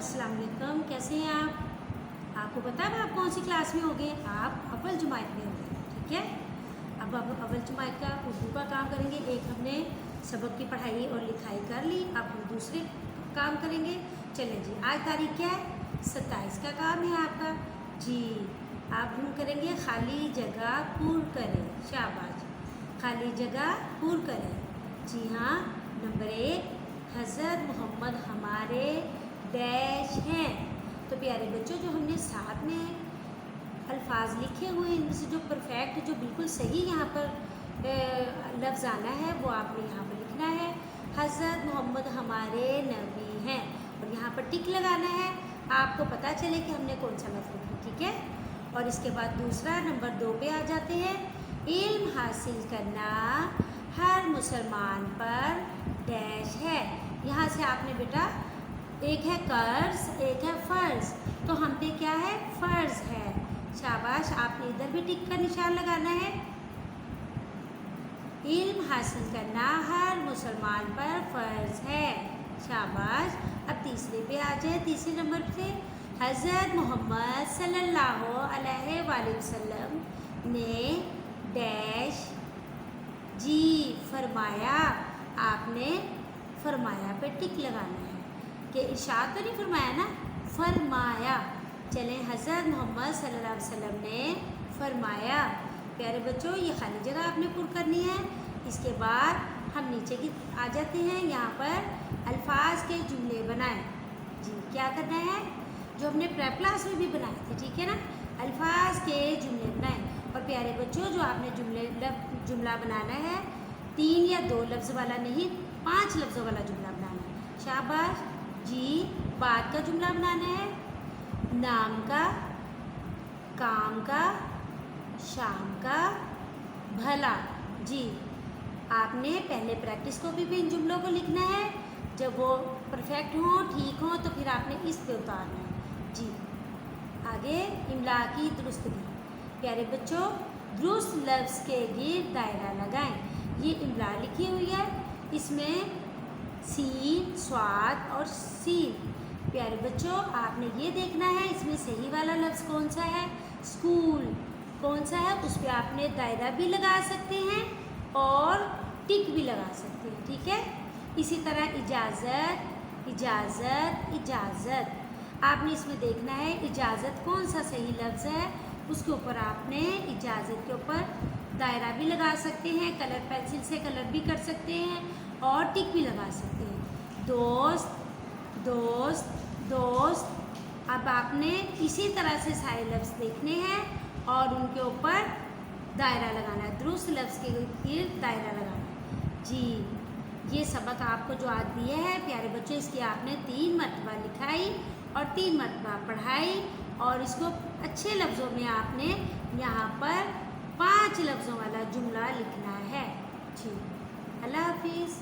अस्सलाम वालेकुम। कैसे हैं आप? आपको पता है आप कौन सी क्लास में होंगे? आप अव्वल जमात में होंगे, ठीक है। अब अव्वल जमात का उर्दू का काम करेंगे। एक हमने सबक की पढ़ाई और लिखाई कर ली, अब हम दूसरे काम करेंगे। चलें जी, आज तारीख क्या है? 27 का काम है आपका जी। आप हम करेंगे खाली जगह पूर करें। शाबाश, खाली जगह पूर करें। जी हाँ, नंबर 1, हज़रत मोहम्मद हमारे डैश हैं। तो प्यारे बच्चों, जो हमने साथ में अल्फाज लिखे हुए हैं इनमें से जो परफेक्ट, जो बिल्कुल सही यहाँ पर लफ्ज़ आना है वो आपने यहाँ पर लिखना है। हज़रत मोहम्मद हमारे नबी हैं और यहाँ पर टिक लगाना है, आपको पता चले कि हमने कौन सा लफ्ज़ लिखा, ठीक है। और इसके बाद दूसरा नंबर 2 पे आ जाते हैं। इल्म हासिल करना हर मुसलमान पर डैश है। यहाँ से आपने बेटा, एक है कर्ज, एक है फ़र्ज़, तो हम पे क्या है? फ़र्ज़ है। शाबाश, आपने इधर भी टिक का निशान लगाना है। इल्म हासिल करना हर मुसलमान पर फ़र्ज़ है। शाबाश। अब तीसरे पे आ जाए। तीसरे नंबर पे हज़रत मोहम्मद सल्लल्लाहु अलैहि वसल्लम ने डैश जी फरमाया। आपने फरमाया पे टिक लगाना है कि इरशाद तो नहीं फरमाया ना, फरमाया। चलें, हज़रत मोहम्मद सल्लल्लाहु अलैहि वसल्लम ने फरमाया। प्यारे बच्चों, ये खाली जगह आपने पूरी करनी है। इसके बाद हम नीचे की आ जाते हैं। यहाँ पर अल्फाज के जुमले बनाएं जी। क्या करना है? जो हमने प्रेप क्लास में भी बनाए थे, ठीक है ना। अल्फाज के जुमले बनाएं। और प्यारे बच्चों, जो आपने जुमला बनाना है 3 या 2 लफ्ज़ वाला नहीं, 5 लफ्ज़ों वाला जुमला बनाना है। शाबाश जी। बात का जुमला बनाना है, नाम का, काम का, शाम का, भला जी। आपने पहले प्रैक्टिस को भी इन जुमलों को लिखना है। जब वो परफेक्ट हों, ठीक हों, तो फिर आपने इस पे उतारना है जी। आगे इमला की दुरुस्तगी। प्यारे बच्चों, दुरुस्त लफ्ज़ के गिर्द दायरा लगाएं। ये इमला लिखी हुई है, इसमें सीन, स्वाद और सीन। प्यारे बच्चों, आपने ये देखना है इसमें सही वाला लफ्ज़ कौन सा है। स्कूल कौन सा है, उस पर आपने दायरा भी लगा सकते हैं और टिक भी लगा सकते हैं, ठीक है। इसी तरह इजाज़त, इजाज़त, इजाज़त। आपने इसमें देखना है इजाज़त कौन सा सही लफ्ज़ है, उसके ऊपर आपने इजाज़त के ऊपर दायरा भी लगा सकते हैं, कलर पेंसिल से कलर भी कर सकते हैं और टिक भी लगा सकते हैं। दोस्त, दोस्त, दोस्त। अब आपने इसी तरह से सारे लफ्ज़ देखने हैं और उनके ऊपर दायरा लगाना है। दुरुस्त लफ्ज़ के गिर्द दायरा लगाना है जी। ये सबक आपको जो आज दिया है प्यारे बच्चों, इसकी आपने 3 मरतबा लिखाई और 3 मरतबा पढ़ाई और इसको अच्छे लफ्ज़ों में आपने यहाँ पर 5 लफ्ज़ों वाला जुमला लिखना है जी। अल्लाह हाफिज़।